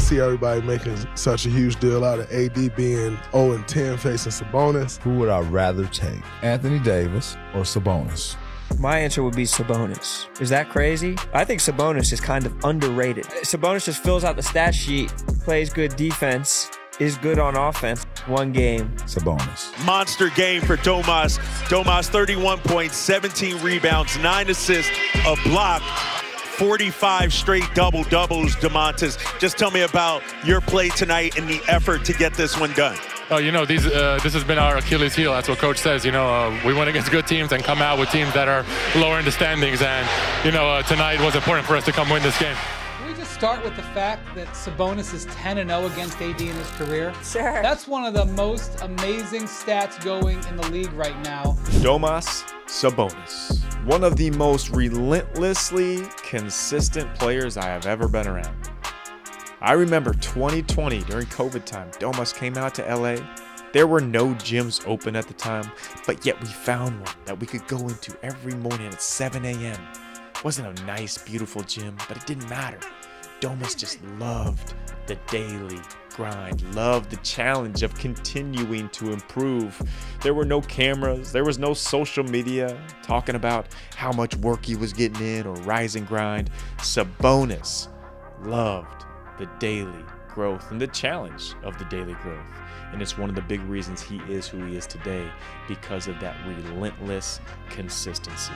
see everybody making such a huge deal out of AD being 0-10 facing Sabonis. Who would I rather take, Anthony Davis or Sabonis? My answer would be Sabonis. Is that crazy? I think Sabonis is kind of underrated. Sabonis just fills out the stat sheet, plays good defense, is good on offense. One game. Sabonis. Monster game for Domas. Domas, 31 points, 17 rebounds, 9 assists, a block, 45 straight double-doubles, Domantas. Just tell me about your play tonight and the effort to get this one done. This has been our Achilles heel. That's what Coach says. We win against good teams and come out with teams that are lower in the standings. And, tonight was important for us to come win this game. Can we just start with the fact that Sabonis is 10-0 against AD in his career? Sure. That's one of the most amazing stats going in the league right now. Domas Sabonis, one of the most relentlessly consistent players I have ever been around. I remember 2020 during COVID time, Domas came out to LA. There were no gyms open at the time, but yet we found one that we could go into every morning at 7 a.m. It wasn't a nice, beautiful gym, but it didn't matter. Domas just loved the daily grind, loved the challenge of continuing to improve. There were no cameras, there was no social media talking about how much work he was getting in or rise and grind. Sabonis loved the daily growth and the challenge of the daily growth. And it's one of the big reasons he is who he is today, because of that relentless consistency.